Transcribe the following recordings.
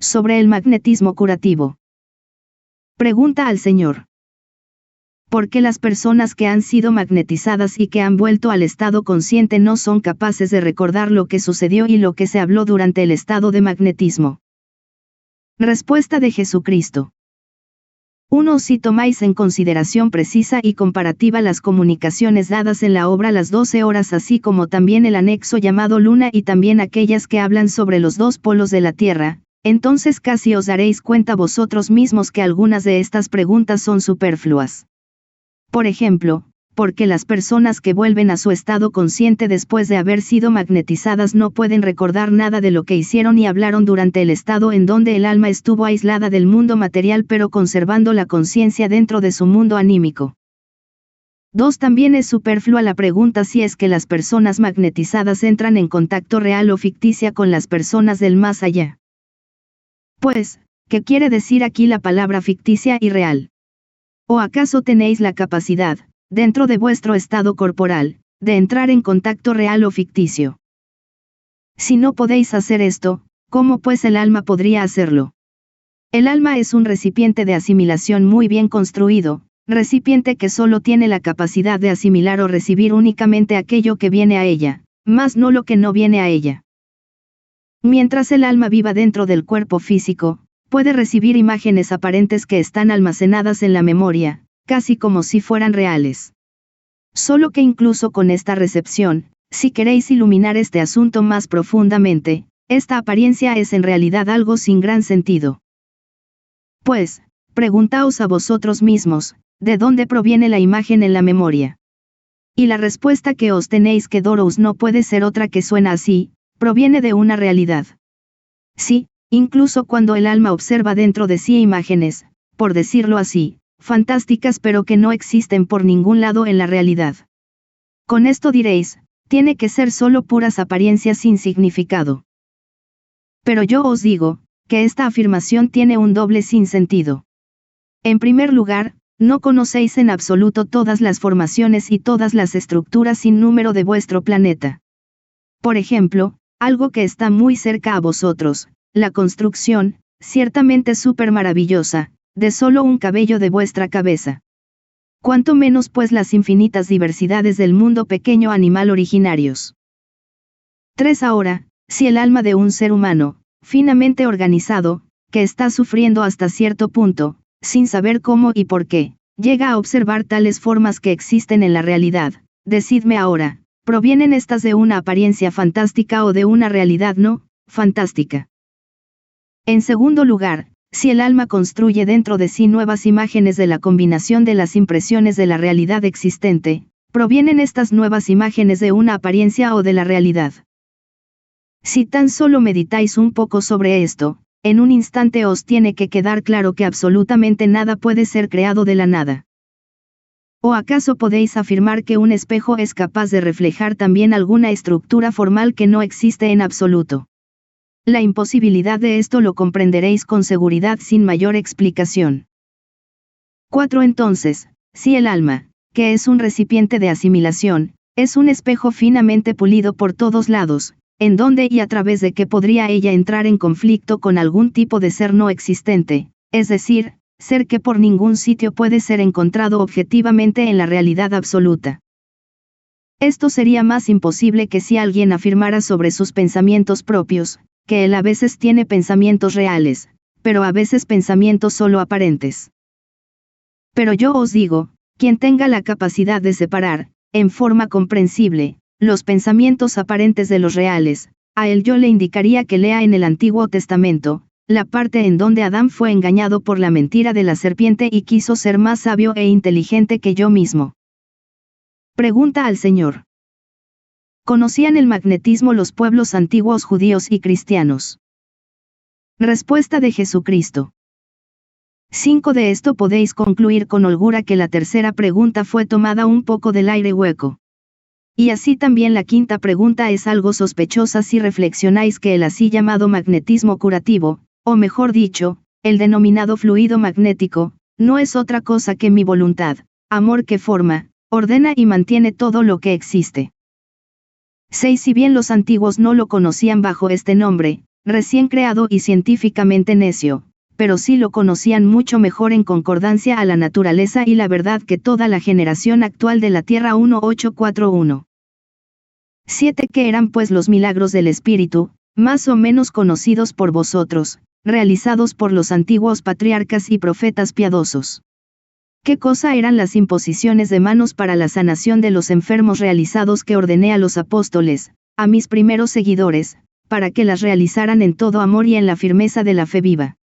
sobre el magnetismo curativo. Pregunta al Señor. ¿Por qué las personas que han sido magnetizadas y que han vuelto al estado consciente no son capaces de recordar lo que sucedió y lo que se habló durante el estado de magnetismo? Respuesta de Jesucristo. 1. Si tomáis en consideración precisa y comparativa las comunicaciones dadas en la obra Las 12 horas, así como también el anexo llamado Luna y también aquellas que hablan sobre los dos polos de la Tierra, entonces casi os daréis cuenta vosotros mismos que algunas de estas preguntas son superfluas. Por ejemplo, porque las personas que vuelven a su estado consciente después de haber sido magnetizadas no pueden recordar nada de lo que hicieron y hablaron durante el estado en donde el alma estuvo aislada del mundo material pero conservando la conciencia dentro de su mundo anímico. 2. También es superflua la pregunta si es que las personas magnetizadas entran en contacto real o ficticia con las personas del más allá. Pues, ¿qué quiere decir aquí la palabra ficticia y real? ¿O acaso tenéis la capacidad, dentro de vuestro estado corporal, de entrar en contacto real o ficticio? Si no podéis hacer esto, ¿cómo pues el alma podría hacerlo? El alma es un recipiente de asimilación muy bien construido, recipiente que solo tiene la capacidad de asimilar o recibir únicamente aquello que viene a ella, más no lo que no viene a ella. Mientras el alma viva dentro del cuerpo físico, puede recibir imágenes aparentes que están almacenadas en la memoria, casi como si fueran reales. Solo que incluso con esta recepción, si queréis iluminar este asunto más profundamente, esta apariencia es en realidad algo sin gran sentido. Pues, preguntaos a vosotros mismos, ¿de dónde proviene la imagen en la memoria? Y la respuesta que os tenéis que daros no puede ser otra que suena así, proviene de una realidad. Sí, incluso cuando el alma observa dentro de sí imágenes, por decirlo así, fantásticas pero que no existen por ningún lado en la realidad. Con esto diréis, tiene que ser solo puras apariencias sin significado. Pero yo os digo, que esta afirmación tiene un doble sinsentido. En primer lugar, no conocéis en absoluto todas las formaciones y todas las estructuras sin número de vuestro planeta. Por ejemplo, algo que está muy cerca a vosotros, la construcción, ciertamente súper maravillosa, de solo un cabello de vuestra cabeza. Cuanto menos pues las infinitas diversidades del mundo pequeño animal originarios. 3. Ahora, si el alma de un ser humano, finamente organizado, que está sufriendo hasta cierto punto, sin saber cómo y por qué, llega a observar tales formas que existen en la realidad, decidme ahora, ¿provienen estas de una apariencia fantástica o de una realidad no fantástica? En segundo lugar, si el alma construye dentro de sí nuevas imágenes de la combinación de las impresiones de la realidad existente, ¿provienen estas nuevas imágenes de una apariencia o de la realidad? Si tan solo meditáis un poco sobre esto, en un instante os tiene que quedar claro que absolutamente nada puede ser creado de la nada. ¿O acaso podéis afirmar que un espejo es capaz de reflejar también alguna estructura formal que no existe en absoluto? La imposibilidad de esto lo comprenderéis con seguridad sin mayor explicación. 4. Entonces, si el alma, que es un recipiente de asimilación, es un espejo finamente pulido por todos lados, ¿en dónde y a través de qué podría ella entrar en conflicto con algún tipo de ser no existente, es decir, ser que por ningún sitio puede ser encontrado objetivamente en la realidad absoluta? Esto sería más imposible que si alguien afirmara sobre sus pensamientos propios, que él a veces tiene pensamientos reales, pero a veces pensamientos solo aparentes. Pero yo os digo, quien tenga la capacidad de separar, en forma comprensible, los pensamientos aparentes de los reales, a él yo le indicaría que lea en el Antiguo Testamento, la parte en donde Adán fue engañado por la mentira de la serpiente y quiso ser más sabio e inteligente que yo mismo. Pregunta al Señor. ¿Conocían el magnetismo los pueblos antiguos judíos y cristianos? Respuesta de Jesucristo. 5. De esto podéis concluir con holgura que la tercera pregunta fue tomada un poco del aire hueco. Y así también la quinta pregunta es algo sospechosa si reflexionáis que el así llamado magnetismo curativo, o mejor dicho, el denominado fluido magnético, no es otra cosa que mi voluntad, amor que forma, ordena y mantiene todo lo que existe. 6. Si bien los antiguos no lo conocían bajo este nombre, recién creado y científicamente necio, pero sí lo conocían mucho mejor en concordancia a la naturaleza y la verdad que toda la generación actual de la Tierra 1841. 7. ¿Qué eran pues los milagros del Espíritu, más o menos conocidos por vosotros, realizados por los antiguos patriarcas y profetas piadosos? ¿Qué cosa eran las imposiciones de manos para la sanación de los enfermos realizados que ordené a los apóstoles, a mis primeros seguidores, para que las realizaran en todo amor y en la firmeza de la fe viva?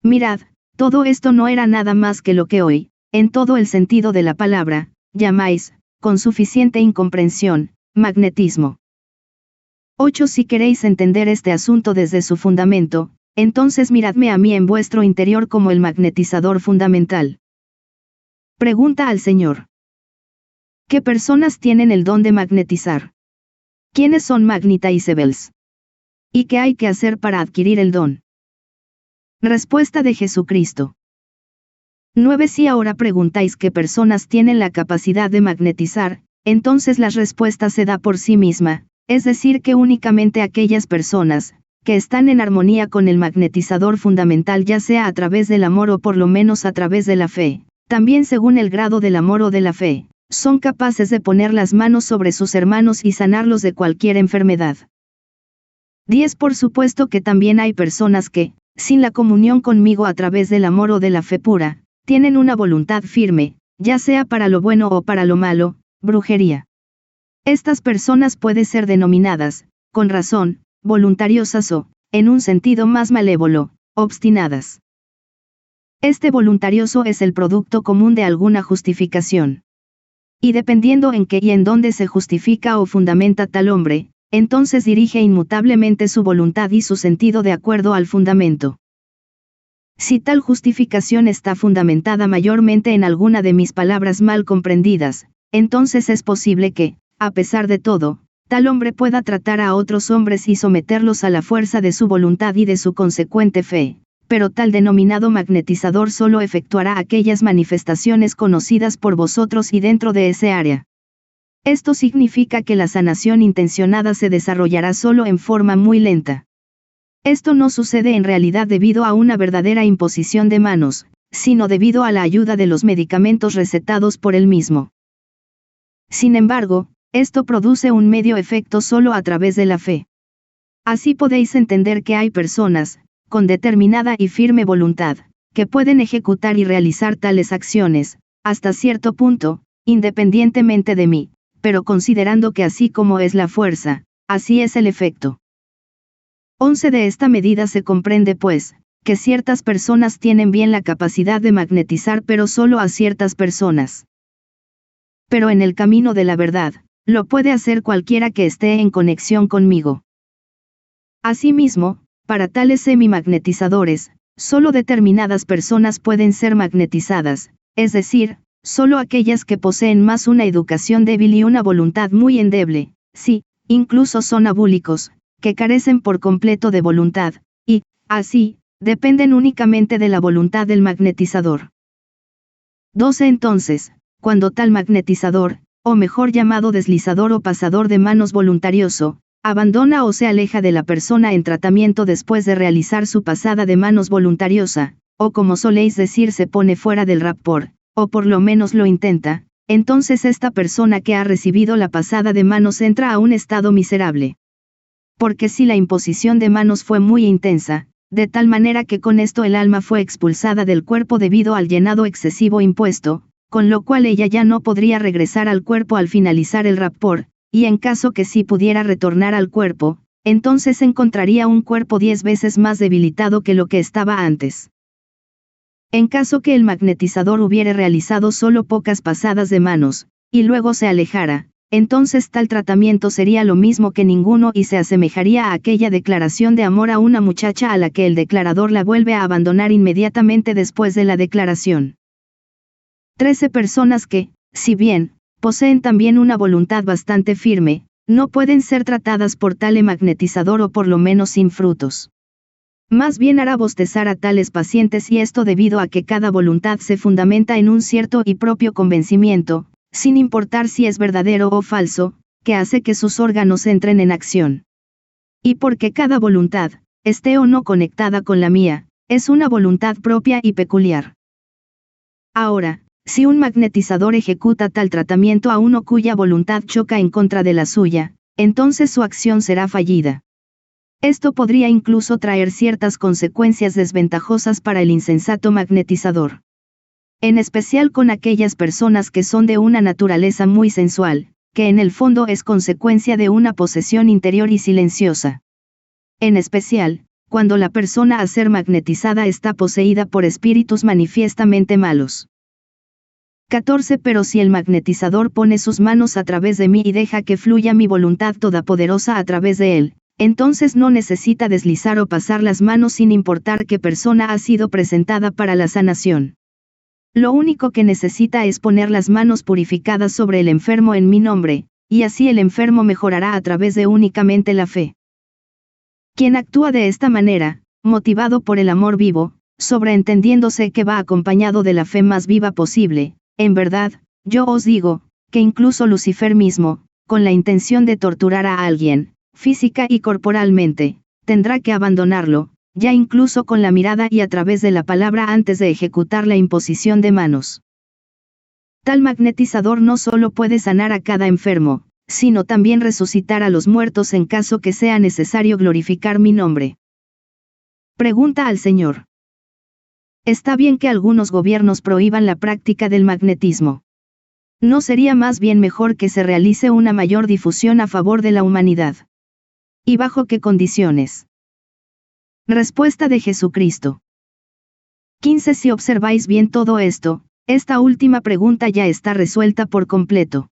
Mirad, todo esto no era nada más que lo que hoy, en todo el sentido de la palabra, llamáis, con suficiente incomprensión, magnetismo. 8. Si queréis entender este asunto desde su fundamento, entonces miradme a mí en vuestro interior como el magnetizador fundamental. Pregunta al Señor. ¿Qué personas tienen el don de magnetizar? ¿Quiénes son magnetizables? ¿Y qué hay que hacer para adquirir el don? Respuesta de Jesucristo. 9. Si ahora preguntáis qué personas tienen la capacidad de magnetizar, entonces la respuesta se da por sí misma, es decir que únicamente aquellas personas, que están en armonía con el magnetizador fundamental ya sea a través del amor o por lo menos a través de la fe, también según el grado del amor o de la fe, son capaces de poner las manos sobre sus hermanos y sanarlos de cualquier enfermedad. 10. Por supuesto que también hay personas que, sin la comunión conmigo a través del amor o de la fe pura, tienen una voluntad firme, ya sea para lo bueno o para lo malo, brujería. Estas personas pueden ser denominadas, con razón, voluntariosas o, en un sentido más malévolo, obstinadas. Este voluntarioso es el producto común de alguna justificación. Y dependiendo en qué y en dónde se justifica o fundamenta tal hombre, entonces dirige inmutablemente su voluntad y su sentido de acuerdo al fundamento. Si tal justificación está fundamentada mayormente en alguna de mis palabras mal comprendidas, entonces es posible que, a pesar de todo, tal hombre pueda tratar a otros hombres y someterlos a la fuerza de su voluntad y de su consecuente fe, pero tal denominado magnetizador solo efectuará aquellas manifestaciones conocidas por vosotros y dentro de ese área. Esto significa que la sanación intencionada se desarrollará solo en forma muy lenta. Esto no sucede en realidad debido a una verdadera imposición de manos, sino debido a la ayuda de los medicamentos recetados por él mismo. Sin embargo, esto produce un medio efecto solo a través de la fe. Así podéis entender que hay personas, con determinada y firme voluntad, que pueden ejecutar y realizar tales acciones, hasta cierto punto, independientemente de mí, pero considerando que así como es la fuerza, así es el efecto. 11. De esta medida se comprende pues, que ciertas personas tienen bien la capacidad de magnetizar pero solo a ciertas personas. Pero en el camino de la verdad, lo puede hacer cualquiera que esté en conexión conmigo. Asimismo, para tales semimagnetizadores, solo determinadas personas pueden ser magnetizadas, es decir, solo aquellas que poseen más una educación débil y una voluntad muy endeble, sí, incluso son abúlicos, que carecen por completo de voluntad, y, así, dependen únicamente de la voluntad del magnetizador. 12. Entonces, cuando tal magnetizador, o mejor llamado deslizador o pasador de manos voluntarioso, abandona o se aleja de la persona en tratamiento después de realizar su pasada de manos voluntariosa, o como soléis decir se pone fuera del rapport, o por lo menos lo intenta, entonces esta persona que ha recibido la pasada de manos entra a un estado miserable. Porque si la imposición de manos fue muy intensa, de tal manera que con esto el alma fue expulsada del cuerpo debido al llenado excesivo impuesto, con lo cual ella ya no podría regresar al cuerpo al finalizar el rapport, y en caso que sí pudiera retornar al cuerpo, entonces encontraría un cuerpo 10 veces más debilitado que lo que estaba antes. En caso que el magnetizador hubiere realizado solo pocas pasadas de manos, y luego se alejara, entonces tal tratamiento sería lo mismo que ninguno y se asemejaría a aquella declaración de amor a una muchacha a la que el declarador la vuelve a abandonar inmediatamente después de la declaración. 13 personas que, si bien, poseen también una voluntad bastante firme, no pueden ser tratadas por tal magnetizador o por lo menos sin frutos. Más bien hará bostezar a tales pacientes y esto debido a que cada voluntad se fundamenta en un cierto y propio convencimiento, sin importar si es verdadero o falso, que hace que sus órganos entren en acción. Y porque cada voluntad, esté o no conectada con la mía, es una voluntad propia y peculiar. Ahora, si un magnetizador ejecuta tal tratamiento a uno cuya voluntad choca en contra de la suya, entonces su acción será fallida. Esto podría incluso traer ciertas consecuencias desventajosas para el insensato magnetizador. En especial con aquellas personas que son de una naturaleza muy sensual, que en el fondo es consecuencia de una posesión interior y silenciosa. En especial, cuando la persona a ser magnetizada está poseída por espíritus manifiestamente malos. 14. Pero si el magnetizador pone sus manos a través de mí y deja que fluya mi voluntad todopoderosa a través de él, entonces no necesita deslizar o pasar las manos sin importar qué persona ha sido presentada para la sanación. Lo único que necesita es poner las manos purificadas sobre el enfermo en mi nombre, y así el enfermo mejorará a través de únicamente la fe. Quien actúa de esta manera, motivado por el amor vivo, sobreentendiéndose que va acompañado de la fe más viva posible, en verdad, yo os digo, que incluso Lucifer mismo, con la intención de torturar a alguien, física y corporalmente, tendrá que abandonarlo, ya incluso con la mirada y a través de la palabra antes de ejecutar la imposición de manos. Tal magnetizador no solo puede sanar a cada enfermo, sino también resucitar a los muertos en caso que sea necesario glorificar mi nombre. Pregunta al Señor. Está bien que algunos gobiernos prohíban la práctica del magnetismo. ¿No sería más bien mejor que se realice una mayor difusión a favor de la humanidad? ¿Y bajo qué condiciones? Respuesta de Jesucristo. 15. Si observáis bien todo esto, esta última pregunta ya está resuelta por completo.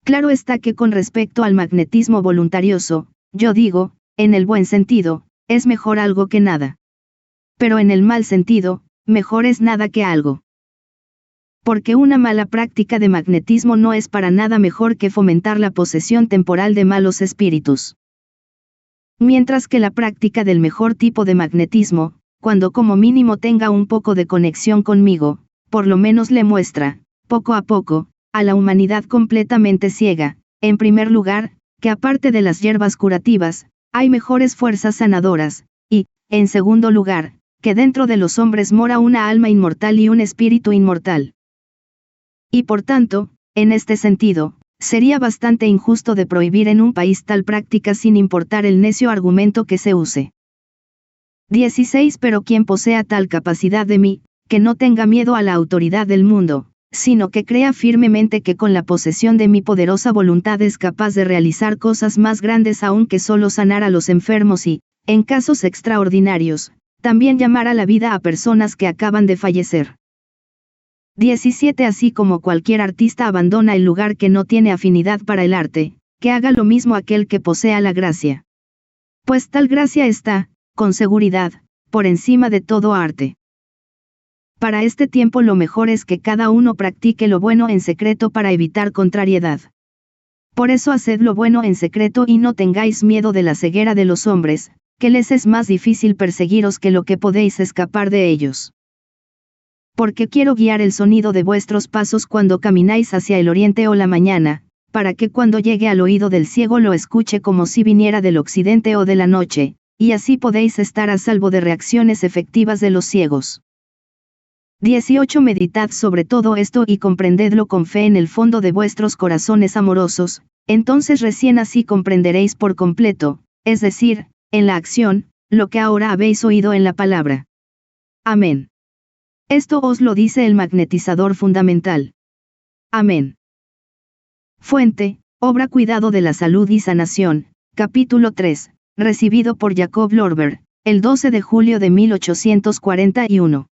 Claro está que con respecto al magnetismo voluntarioso, yo digo, en el buen sentido, es mejor algo que nada. Pero en el mal sentido, mejor es nada que algo. Porque una mala práctica de magnetismo no es para nada mejor que fomentar la posesión temporal de malos espíritus. Mientras que la práctica del mejor tipo de magnetismo, cuando como mínimo tenga un poco de conexión conmigo, por lo menos le muestra, poco a poco, a la humanidad completamente ciega, en primer lugar, que aparte de las hierbas curativas, hay mejores fuerzas sanadoras, y, en segundo lugar, que dentro de los hombres mora una alma inmortal y un espíritu inmortal. Y por tanto, en este sentido, sería bastante injusto de prohibir en un país tal práctica sin importar el necio argumento que se use. 16. Pero quien posea tal capacidad de mí, que no tenga miedo a la autoridad del mundo, sino que crea firmemente que con la posesión de mi poderosa voluntad es capaz de realizar cosas más grandes aún que solo sanar a los enfermos y, en casos extraordinarios, también llamar a la vida a personas que acaban de fallecer. 17. Así como cualquier artista abandona el lugar que no tiene afinidad para el arte, que haga lo mismo aquel que posea la gracia. Pues tal gracia está, con seguridad, por encima de todo arte. Para este tiempo lo mejor es que cada uno practique lo bueno en secreto para evitar contrariedad. Por eso haced lo bueno en secreto y no tengáis miedo de la ceguera de los hombres, que les es más difícil perseguiros que lo que podéis escapar de ellos. Porque quiero guiar el sonido de vuestros pasos cuando camináis hacia el oriente o la mañana, para que cuando llegue al oído del ciego lo escuche como si viniera del occidente o de la noche, y así podéis estar a salvo de reacciones efectivas de los ciegos. 18. Meditad sobre todo esto y comprendedlo con fe en el fondo de vuestros corazones amorosos, entonces recién así comprenderéis por completo, es decir, en la acción, lo que ahora habéis oído en la palabra. Amén. Esto os lo dice el magnetizador fundamental. Amén. Fuente, obra Cuidado de la Salud y Sanación, capítulo 3, recibido por Jacob Lorber, el 12 de julio de 1841.